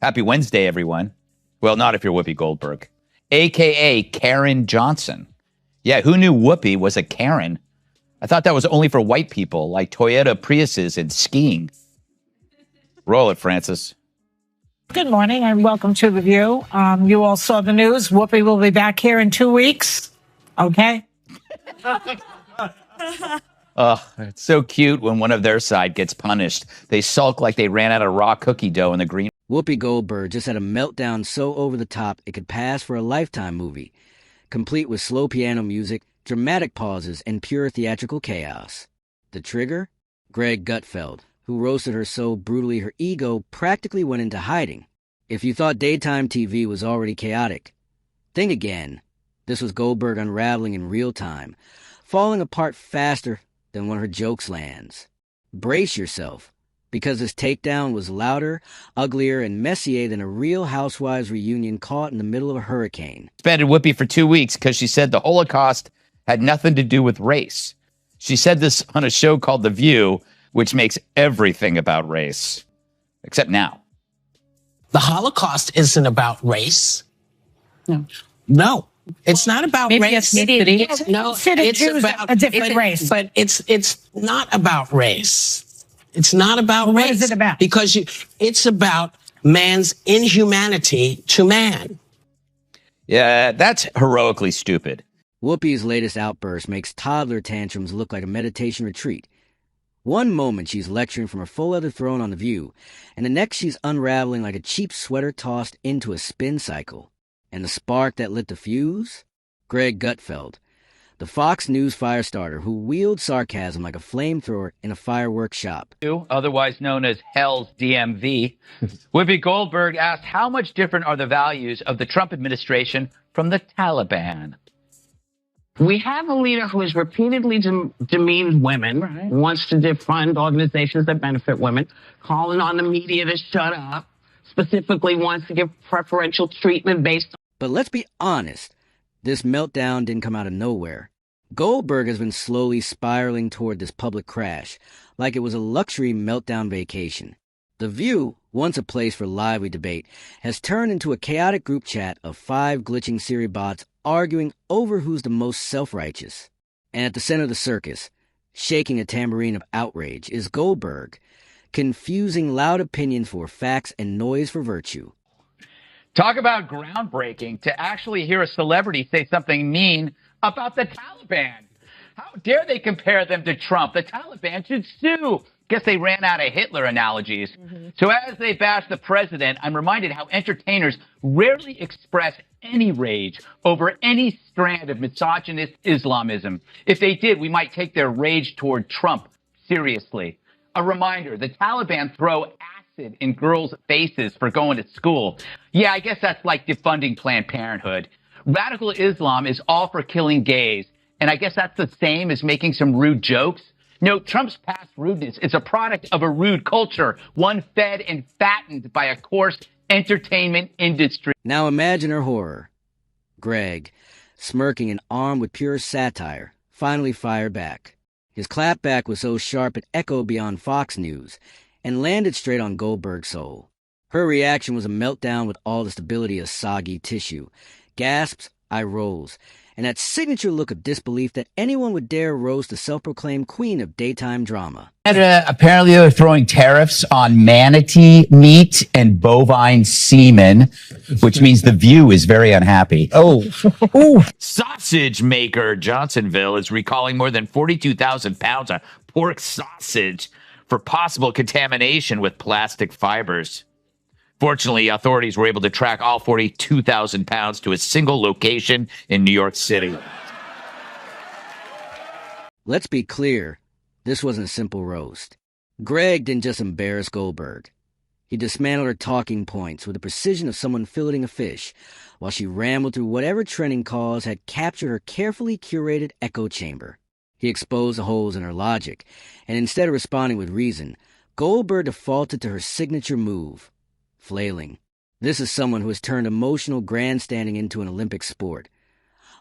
Happy Wednesday, everyone. Well, not if you're Whoopi Goldberg, a.k.a. Karen Johnson. Yeah, who knew Whoopi was a Karen? I thought that was only for white people, like Toyota Priuses and skiing. Roll it, Francis. Good morning and welcome to The View. You all saw the news. Whoopi will be back here in 2 weeks. Okay? It's so cute when one of their side gets punished. They sulk like they ran out of raw cookie dough in the green. Whoopi Goldberg just had a meltdown so over the top it could pass for a Lifetime movie, complete with slow piano music, dramatic pauses, and pure theatrical chaos. The trigger? Greg Gutfeld, who roasted her so brutally her ego practically went into hiding. If you thought daytime TV was already chaotic, think again. This was Goldberg unraveling in real time, falling apart faster than one of her jokes lands. Brace yourself, because this takedown was louder, uglier, and messier than a Real Housewives reunion caught in the middle of a hurricane. Suspended Whoopi for 2 weeks because she said the Holocaust had nothing to do with race. She said this on a show called The View, which makes everything about race. Except now. The Holocaust isn't about race. No. It's not about race. Ethnicity. No, it's about a different race. But it's not about race. It's not about race. What is it about? Because it's about man's inhumanity to man. Yeah, that's heroically stupid. Whoopi's latest outburst makes toddler tantrums look like a meditation retreat. One moment she's lecturing from her full-leather throne on The View, and the next she's unraveling like a cheap sweater tossed into a spin cycle. And the spark that lit the fuse? Greg Gutfeld, the Fox News firestarter who wields sarcasm like a flamethrower in a fireworks shop. Otherwise known as Hell's DMV. Whoopi Goldberg asked how much different are the values of the Trump administration from the Taliban? We have a leader who has repeatedly demeaned women, wants to defund organizations that benefit women, calling on the media to shut up, specifically wants to give preferential treatment based on... But let's be honest, this meltdown didn't come out of nowhere. Goldberg has been slowly spiraling toward this public crash, like it was a luxury meltdown vacation. The View, once a place for lively debate, has turned into a chaotic group chat of 5 glitching Siri bots arguing over who's the most self-righteous. And at the center of the circus, shaking a tambourine of outrage, is Goldberg, confusing loud opinion for facts and noise for virtue. Talk about groundbreaking to actually hear a celebrity say something mean about the Taliban. How dare they compare them to Trump? The Taliban should sue. Guess they ran out of Hitler analogies. So as they bash the president, I'm reminded how entertainers rarely express any rage over any strand of misogynist Islamism. If they did, we might take their rage toward Trump seriously. A reminder, the Taliban throw acid in girls' faces for going to school. Yeah, I guess that's like defunding Planned Parenthood. Radical Islam is all for killing gays, and I guess that's the same as making some rude jokes. No, Trump's past rudeness is a product of a rude culture, one fed and fattened by a coarse entertainment industry. Now imagine her horror. Greg, smirking and armed with pure satire, finally fired back. His clapback was so sharp it echoed beyond Fox News and landed straight on Goldberg's soul. Her reaction was a meltdown with all the stability of soggy tissue. Gasps, eye rolls, and that signature look of disbelief that anyone would dare roast the self-proclaimed queen of daytime drama. And apparently they're throwing tariffs on manatee meat and bovine semen, which means The View is very unhappy. Ooh. Sausage maker Johnsonville is recalling more than 42,000 pounds of pork sausage for possible contamination with plastic fibers. Fortunately, authorities were able to track all 42,000 pounds to a single location in New York City. Let's be clear, this wasn't a simple roast. Greg didn't just embarrass Goldberg. He dismantled her talking points with the precision of someone filleting a fish, while she rambled through whatever trending cause had captured her carefully curated echo chamber. He exposed the holes in her logic, and instead of responding with reason, Goldberg defaulted to her signature move, flailing. This is someone who has turned emotional grandstanding into an Olympic sport,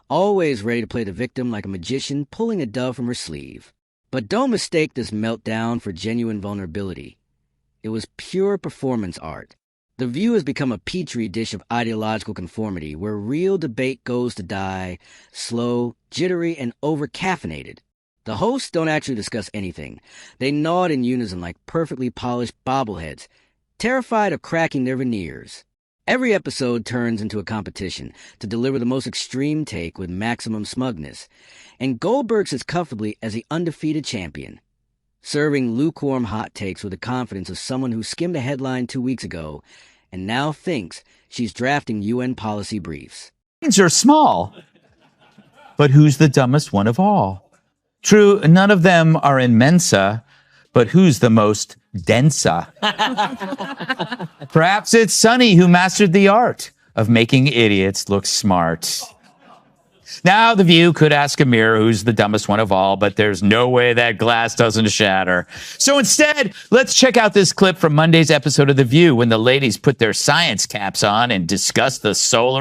always ready to play the victim like a magician pulling a dove from her sleeve. But don't mistake this meltdown for genuine vulnerability. It was pure performance art. The View has become a petri dish of ideological conformity where real debate goes to die slow, jittery, and over-caffeinated. The hosts don't actually discuss anything. They nod in unison like perfectly polished bobbleheads, terrified of cracking their veneers. Every episode turns into a competition to deliver the most extreme take with maximum smugness, and Goldberg sits comfortably as the undefeated champion, serving lukewarm hot takes with the confidence of someone who skimmed a headline 2 weeks ago and now thinks she's drafting UN policy briefs. Brains are small, but who's the dumbest one of all? True, none of them are in Mensa, but who's the most densa? Perhaps it's Sonny who mastered the art of making idiots look smart. Now, The View could ask a mirror who's the dumbest one of all, but there's no way that glass doesn't shatter. So instead, let's check out this clip from Monday's episode of The View when the ladies put their science caps on and discuss the solar